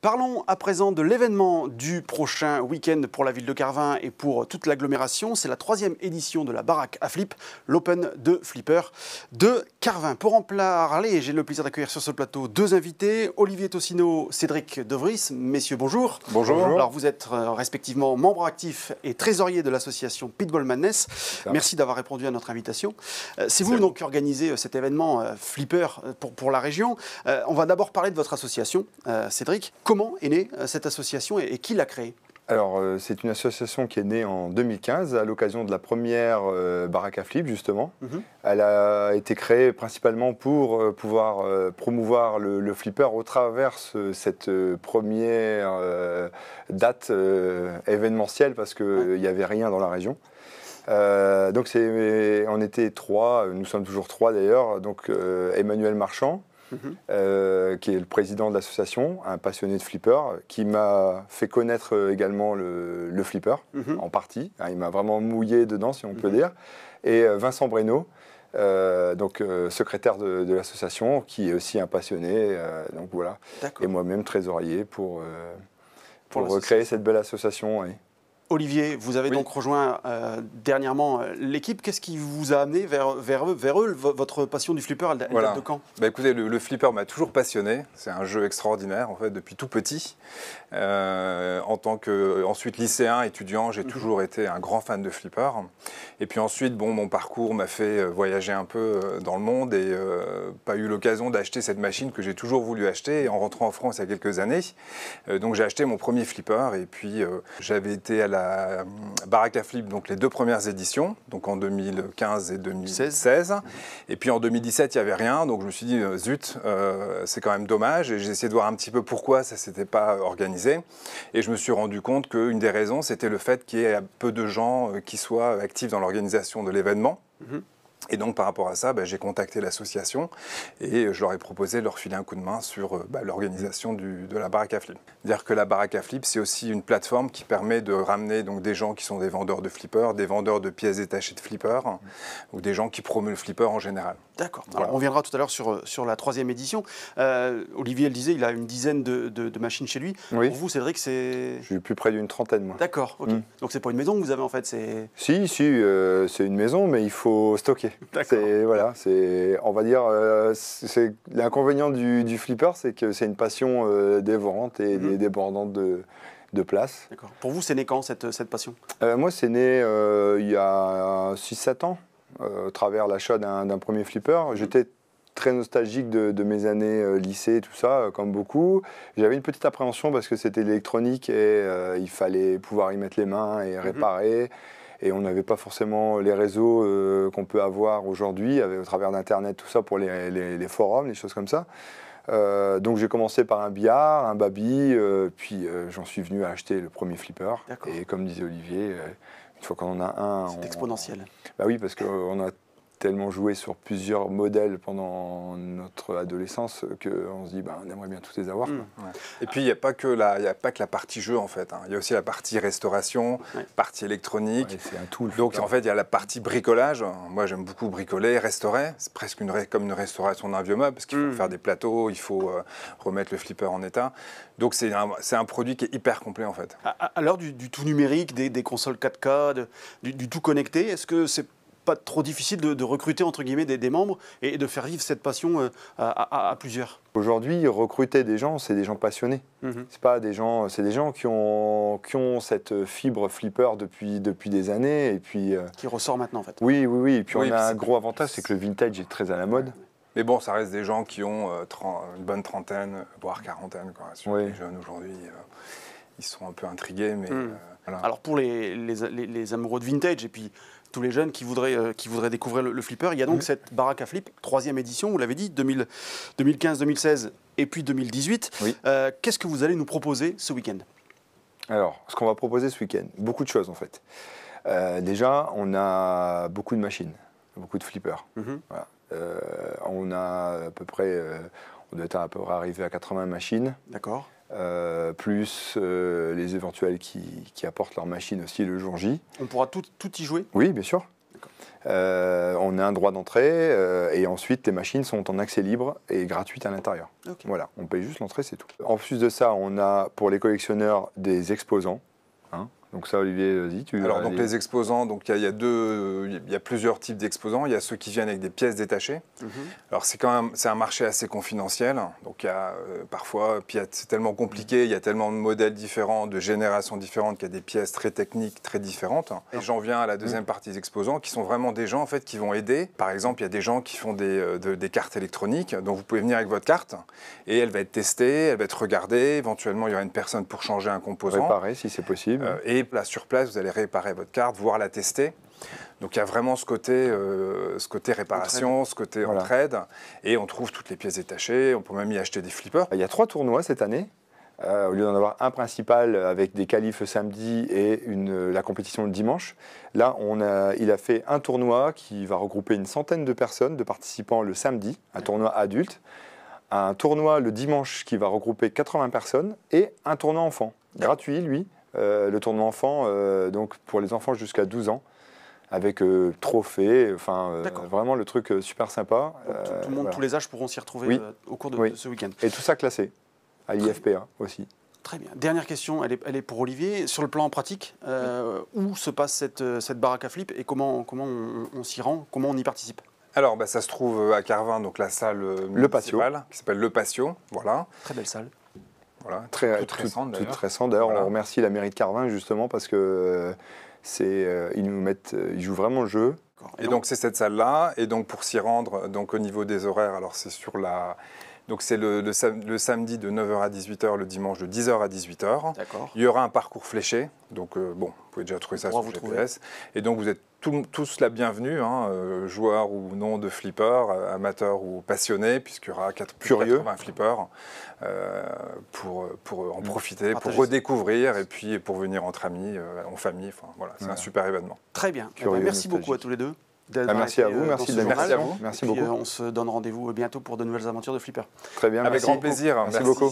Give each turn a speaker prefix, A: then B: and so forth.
A: Parlons à présent de l'événement du prochain week-end pour la ville de Carvin et pour toute l'agglomération. C'est la 3e édition de la baraque à flip, l'Open de Flipper de Carvin. Pour en parler, j'ai le plaisir d'accueillir sur ce plateau deux invités, Olivier Tossino, Cédric De Vries. Messieurs, bonjour.
B: Bonjour.
A: Alors vous êtes respectivement membre actif et trésorier de l'association Pitbull Madness. Merci d'avoir répondu à notre invitation. C'est vous donc qui organisez cet événement Flipper pour la région. On va d'abord parler de votre association, Cédric. Comment est née cette association et qui l'a créée ?
B: Alors, c'est une association qui est née en 2015 à l'occasion de la première baraque à flip, justement. Elle a été créée principalement pour pouvoir promouvoir le flipper au travers cette première date événementielle parce qu'il n'y avait rien dans la région. Donc, on était trois, nous sommes toujours trois d'ailleurs, donc Emmanuel Marchand, qui est le président de l'association, un passionné de flipper, qui m'a fait connaître également le flipper, en partie. Il m'a vraiment mouillé dedans, si on peut dire. Et Vincent Breno, donc secrétaire de l'association, qui est aussi un passionné. Donc voilà. Et moi-même trésorier pour recréer cette belle association. Oui.
A: Olivier, vous avez donc rejoint dernièrement l'équipe. Qu'est-ce qui vous a amené vers eux? Votre passion du flipper, elle date de quand?
C: Écoutez, le flipper m'a toujours passionné. C'est un jeu extraordinaire, en fait, depuis tout petit. En tant qu'ensuite lycéen, étudiant, j'ai toujours été un grand fan de flipper. Et puis ensuite, mon parcours m'a fait voyager un peu dans le monde et pas eu l'occasion d'acheter cette machine que j'ai toujours voulu acheter en rentrant en France il y a quelques années. Donc j'ai acheté mon premier flipper et puis j'avais été à la baraque à flip, donc les deux premières éditions, donc en 2015 et 2016. Et puis en 2017, il n'y avait rien, donc je me suis dit, zut, c'est quand même dommage. Et j'ai essayé de voir un petit peu pourquoi ça ne s'était pas organisé. Et je me suis rendu compte qu'une des raisons, c'était le fait qu'il y ait peu de gens qui soient actifs dans l'organisation de l'événement. Et donc, par rapport à ça, j'ai contacté l'association et je leur ai proposé de leur filer un coup de main sur l'organisation de la baraque à flip. C'est-à-dire que la baraque à flip, c'est aussi une plateforme qui permet de ramener donc, des gens qui sont des vendeurs de flippers, des vendeurs de pièces détachées de flippers ou des gens qui promeuvent le flipper en général.
A: D'accord. Voilà. On viendra tout à l'heure sur la 3e édition. Olivier le disait, il a une dizaine de machines chez lui.
B: Oui.
A: Pour vous, Cédric, c'est...
B: J'ai plus près d'une trentaine, moi.
A: D'accord, ok. Donc, c'est pas une maison que vous avez, en fait, c'est...
B: Si, c'est une maison, mais il faut stocker. On va dire, l'inconvénient du flipper, c'est que c'est une passion dévorante et débordante de place.
A: D'accord. Pour vous, c'est né quand, cette passion?
B: Moi, c'est né il y a 6-7 ans, au travers l'achat d'un premier flipper. J'étais très nostalgique de mes années lycée, tout ça, comme beaucoup. J'avais une petite appréhension parce que c'était l'électronique et il fallait pouvoir y mettre les mains et réparer. Et on n'avait pas forcément les réseaux qu'on peut avoir aujourd'hui, au travers d'Internet, tout ça, pour les forums, les choses comme ça. Donc j'ai commencé par un billard, un baby, puis j'en suis venu à acheter le premier flipper. Et comme disait Olivier, une fois qu'on en a un...
A: C'est exponentiel.
B: Bah oui, parce qu'on a tellement joué sur plusieurs modèles pendant notre adolescence qu'on se dit on aimerait bien tous les avoir.
C: Et puis il n'y a pas que la partie jeu en fait. Il y a aussi la partie restauration, partie électronique.
B: C'est un tout.
C: Donc en fait il y a la partie bricolage. Moi j'aime beaucoup bricoler, restaurer. C'est presque comme une restauration d'un vieux meuble parce qu'il faut faire des plateaux, il faut remettre le flipper en état. Donc c'est un produit qui est hyper complet en fait.
A: À l'heure du tout numérique, des consoles 4K, du tout connecté, est-ce que c'est pas trop difficile de recruter entre guillemets des membres et de faire vivre cette passion à plusieurs?
B: Aujourd'hui, recruter des gens, c'est des gens passionnés. C'est pas des gens, c'est des gens qui ont cette fibre flipper depuis des années et puis
A: qui ressort maintenant en fait.
B: Oui. Et puis on a un gros avantage, c'est que le vintage est très à la mode.
C: Mais bon, ça reste des gens qui ont une bonne trentaine, voire quarantaine. Les jeunes aujourd'hui, ils sont un peu intrigués, mais voilà. Alors
A: pour les amoureux de vintage et puis tous les jeunes qui voudraient découvrir le flipper, il y a donc cette baraque à flip, 3e édition, vous l'avez dit, 2015, 2016 et puis 2018. Qu'est-ce que vous allez nous proposer ce week-end? Alors,
B: ce qu'on va proposer ce week-end, beaucoup de choses en fait. Déjà, on a beaucoup de machines, beaucoup de flippers. Voilà. On a à peu près, on doit être à peu près arrivé à 80 machines.
A: D'accord.
B: Plus les éventuels qui apportent leur machine aussi le jour J.
A: On pourra tout y jouer?
B: Oui, bien sûr. On a un droit d'entrée et ensuite les machines sont en accès libre et gratuites à l'intérieur.
A: Okay.
B: Voilà, on paye juste l'entrée, c'est tout. En plus de ça, on a pour les collectionneurs des exposants. Donc ça, Olivier, vas-y.
C: Alors donc les exposants, donc il y a plusieurs types d'exposants. Il y a ceux qui viennent avec des pièces détachées. Alors c'est un marché assez confidentiel. Donc il y a parfois, puis c'est tellement compliqué, il y a tellement de modèles différents, de générations différentes, qu'il y a des pièces très techniques, très différentes. Et j'en viens à la deuxième partie des exposants, qui sont vraiment des gens en fait qui vont aider. Par exemple, il y a des gens qui font des cartes électroniques. Donc vous pouvez venir avec votre carte et elle va être testée, elle va être regardée. Éventuellement, il y aura une personne pour changer un composant.
B: Réparer si c'est possible.
C: Et là, sur place, vous allez réparer votre carte, voire la tester. Donc il y a vraiment ce côté réparation, ce côté entraide. Et on trouve toutes les pièces détachées, on peut même y acheter des flippers.
B: Il y a 3 tournois cette année. Au lieu d'en avoir un principal avec des qualifs le samedi et la compétition le dimanche, là il a fait un tournoi qui va regrouper une centaine de personnes, de participants le samedi, un tournoi adulte, un tournoi le dimanche qui va regrouper 80 personnes et un tournoi enfant, gratuit lui. Le tournoi enfant, donc pour les enfants jusqu'à 12 ans, avec trophée, vraiment le truc super sympa.
A: Tout le monde, tous les âges pourront s'y retrouver au cours de ce week-end.
B: Et tout ça classé, à l'IFPA aussi.
A: Très bien. Dernière question, elle est pour Olivier. Sur le plan pratique, où se passe cette baraque à flip et comment on s'y rend, comment on y participe?
C: Alors, ça se trouve à Carvin, donc la salle municipale, qui s'appelle Le Patio. Voilà.
A: Très belle salle.
C: Voilà,
B: toute récente d'ailleurs. Voilà. On remercie la mairie de Carvin justement parce que ils jouent vraiment le jeu.
C: Et donc c'est cette salle-là. Et donc pour s'y rendre, donc au niveau des horaires, alors c'est sur la. Donc c'est le samedi de 9h à 18h, le dimanche de 10h à 18h. Il y aura un parcours fléché. Donc bon, vous pouvez déjà trouver ça sur GPS. Et donc vous êtes tous la bienvenue, joueurs ou non de flippers, amateurs ou passionnés, puisqu'il y aura 80 flippers pour en profiter, pour redécouvrir et puis pour venir entre amis, en famille. Enfin, voilà, c'est un super événement.
A: Très bien. Merci beaucoup à tous les deux.
B: Merci à vous, merci à vous.
A: Merci beaucoup. On se donne rendez-vous bientôt pour de nouvelles aventures de flipper.
B: Très bien,
C: avec grand plaisir.
B: Merci beaucoup.